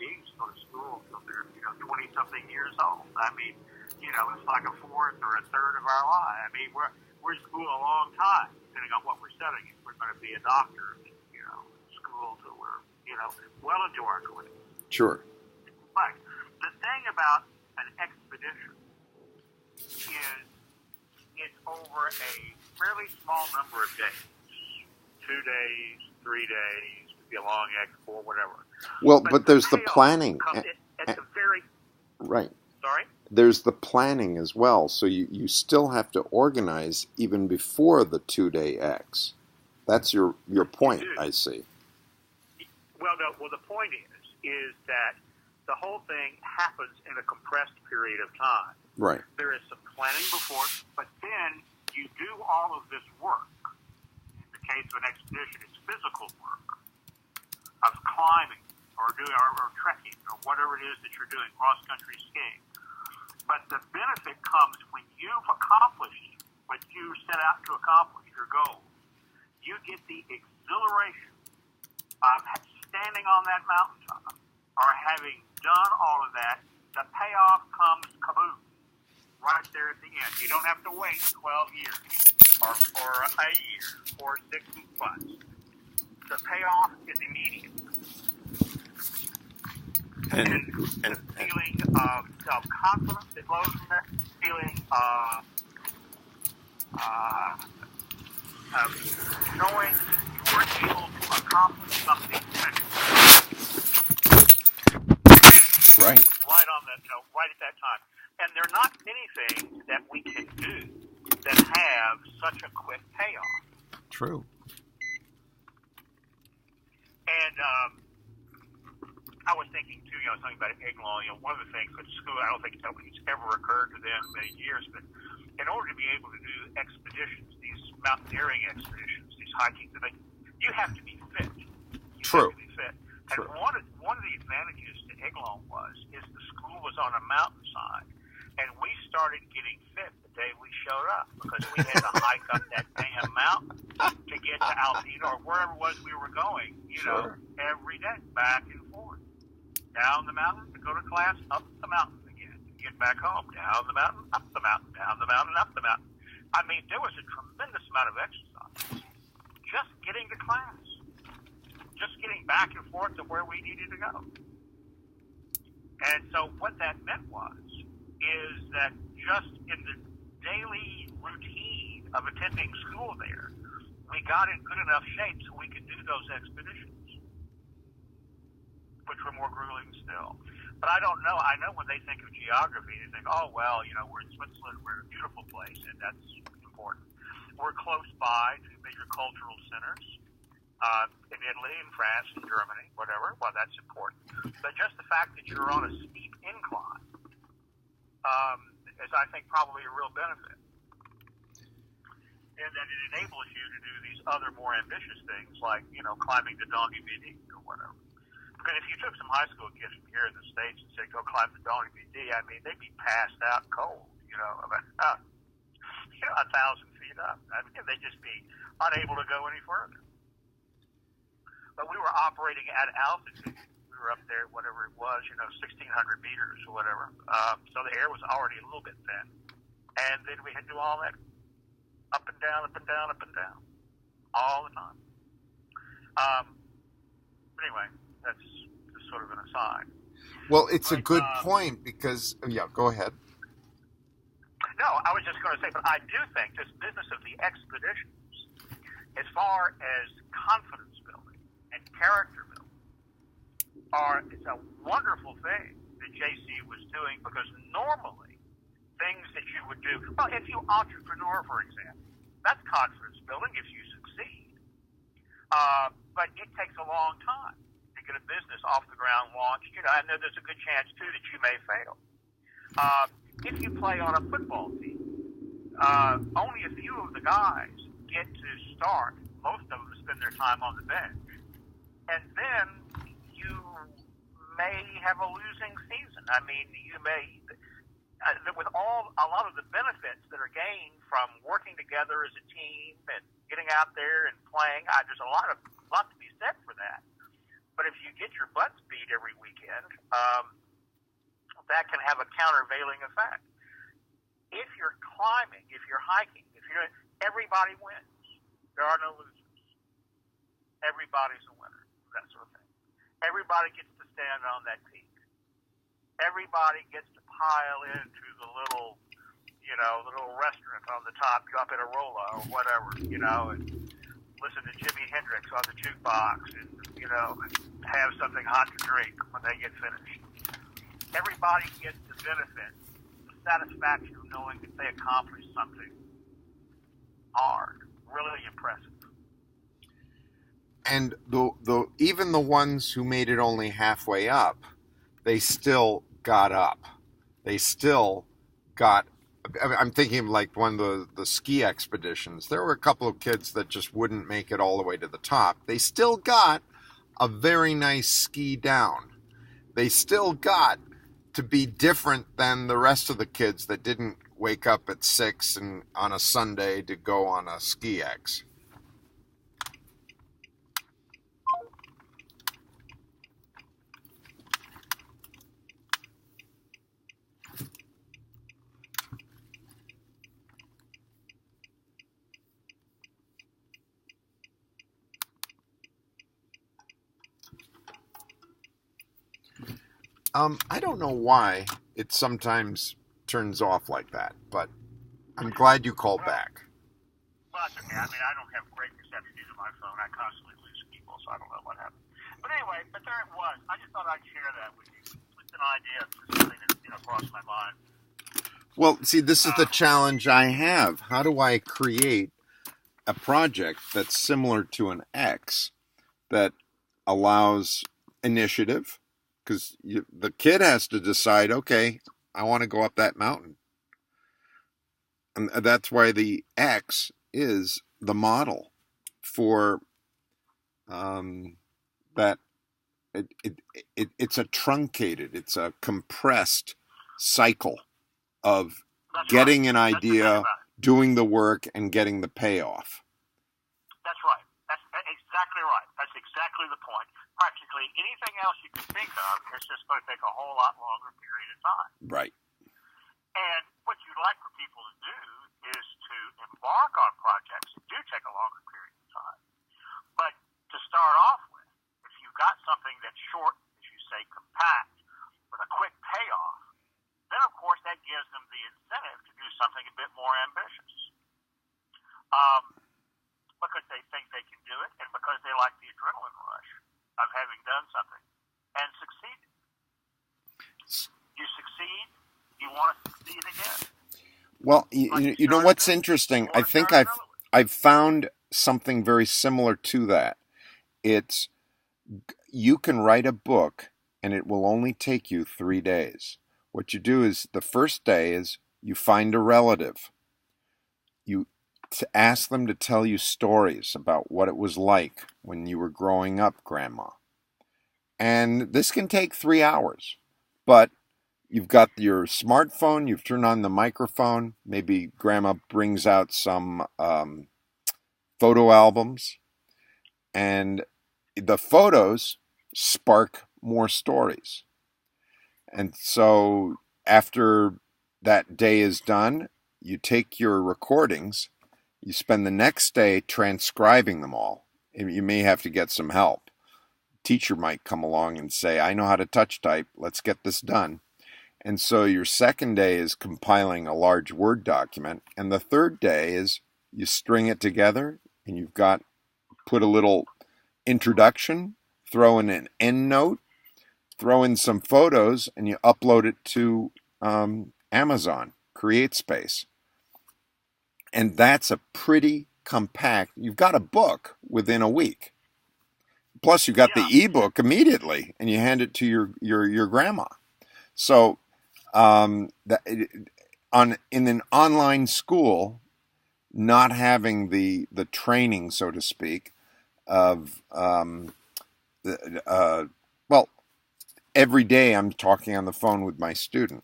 kids go to school until they're 20-something years old. I mean, it's like a fourth or a third of our life. I mean, we're in school a long time, depending on what we're studying. If we're going to be a doctor, school till we're well into our 20s. Sure. But the thing about an expedition is it's over a fairly small number of days. 2 days, 3 days, could be a long expo, whatever. Well, but there's the planning. At the very... Right. Sorry? There's the planning as well. So you still have to organize even before the 2-day X. That's your point, I see. Well, no. Well, the point is that the whole thing happens in a compressed period of time. Right. There is some planning before, but then you do all of this work. In the case of an expedition, it's physical work of climbing or trekking or whatever it is that you're doing, cross-country skiing. But the benefit comes when you've accomplished what you set out to accomplish, your goal. You get the exhilaration of standing on that mountaintop or having done all of that. The payoff comes kaboom right there at the end. You don't have to wait 12 years or a year or 6 months. The payoff is immediate. And the feeling of self-confidence that flows from that, feeling of knowing you were able to accomplish something special. Right. Right on that, right at that time. And there are not many things that we can do that have such a quick payoff. True. And I was thinking too, something about AIGLON. One of the things at school, I don't think it's ever occurred to them in many years, but in order to be able to do expeditions, these mountaineering expeditions, these hiking, you have to be fit. True. Have to be fit. And one of the advantages to AIGLON is the school was on a mountainside, and we started getting fit the day we showed up because we had to hike up that damn mountain to get to Alpena or wherever it was we were going, every day, back and forth. Down the mountain to go to class, up the mountain again. To get back home, down the mountain, up the mountain, down the mountain, up the mountain. I mean, there was a tremendous amount of exercise just getting to class. Just getting back and forth to where we needed to go. And so what that meant is that just in the daily routine of attending school there, we got in good enough shape so we could do those expeditions, which were more grueling still. But I don't know. I know when they think of geography, they think, oh, well, we're in Switzerland, we're in a beautiful place, and that's important. We're close by to major cultural centers. In Italy, in France, in Germany, whatever, well, that's important. But just the fact that you're on a steep incline is, I think, probably a real benefit. And that it enables you to do these other more ambitious things like, climbing the Dent du Morcles or whatever. Because if you took some high school kids from here in the States and said, go climb the Dent du Morcles, I mean, they'd be passed out cold, about 1,000 feet up. I mean, they'd just be unable to go any further. But we were operating at altitude. We were up there, whatever it was, 1,600 meters or whatever. So the air was already a little bit thin. And then we had to do all that up and down, up and down, up and down, all the time. Anyway, that's just sort of an aside. Well, it's a good point because, go ahead. No, I was just going to say, but I do think this business of the expeditions, as far as confidence building and character building, it's a wonderful thing that JC was doing, because normally things that you would do, well, if you entrepreneur, for example, that's confidence building if you succeed. But it takes a long time to get a business off the ground launched. I know there's a good chance, too, that you may fail. If you play on a football team, only a few of the guys get to start. Most of them spend their time on the bench. And then you may have a losing season. I mean, you may, with a lot of the benefits that are gained from working together as a team and getting out there and playing, there's a lot to be said for that. But if you get your butts beat every weekend, that can have a countervailing effect. If you're climbing, if you're hiking, everybody wins. There are no losers. Everybody's a winner, that sort of thing. Everybody gets to stand on that peak. Everybody gets to pile into the little restaurant on the top, drop in a rolla or whatever, and listen to Jimi Hendrix on the jukebox and, have something hot to drink when they get finished. Everybody gets the benefit, the satisfaction of knowing that they accomplished something hard, really impressive. And even the ones who made it only halfway up, they still got up. They still got. I'm thinking of like one of the ski expeditions. There were a couple of kids that just wouldn't make it all the way to the top. They still got a very nice ski down. They still got to be different than the rest of the kids that didn't wake up at 6 and on a Sunday to go on a ski X. I don't know why it sometimes turns off like that, but I'm glad you called back. Well, that's okay. I mean, I don't have great reception using my phone. I constantly lose people, so I don't know what happened. But anyway, there it was. I just thought I'd share that with you. It's an idea, something that crossed my mind. Well, see, this is the challenge I have. How do I create a project that's similar to an X that allows initiative? Because the kid has to decide, okay, I want to go up that mountain. And that's why the X is the model for that. It's a truncated, it's a compressed cycle of getting an idea, doing the work, and getting the payoff. That's right. That's exactly right. That's exactly the point. Practically anything else you can think of is just going to take a whole lot longer period of time. Right. And what you'd like for people to do is to embark on projects that do take a longer period of time. But to start off with, if you've got something that's short, as you say, compact, with a quick payoff, then of course that gives them the incentive to do something a bit more ambitious. Because they think they can do it and because they like the adrenaline rush of having done something and succeeded. You succeed, you want to succeed again. Well, you know what's interesting? I think I've found something very similar to that. It's you can write a book and it will only take you 3 days. What you do is the first day is you find a relative. You ask them to tell you stories about what it was like when you were growing up, Grandma. And this can take 3 hours, but you've got your smartphone, you've turned on the microphone, maybe Grandma brings out some photo albums, and the photos spark more stories. And so after that day is done, you take your recordings, you spend the next day transcribing them all. You may have to get some help. Teacher might come along and say, I know how to touch type, let's get this done. And so your second day is compiling a large Word document, and the third day is you string it together, and you've got, put a little introduction, throw in an end note, throw in some photos, and you upload it to Amazon, CreateSpace. And that's a pretty compact, you've got a book within a week. Plus you got the ebook immediately, and you hand it to your grandma. So in an online school, not having the training, so to speak, of every day I'm talking on the phone with my student,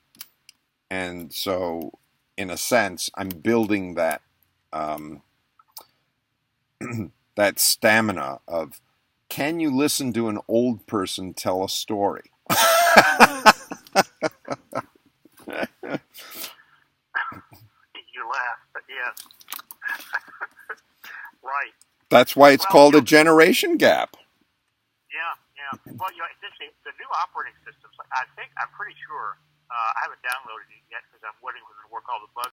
and so in a sense I'm building that that stamina of can you listen to an old person tell a story? You laugh, but yes. Right. That's why it's called a generation gap. Yeah. Well, it's interesting. The new operating systems, I'm pretty sure, I haven't downloaded it yet because I'm waiting for them to work all the bugs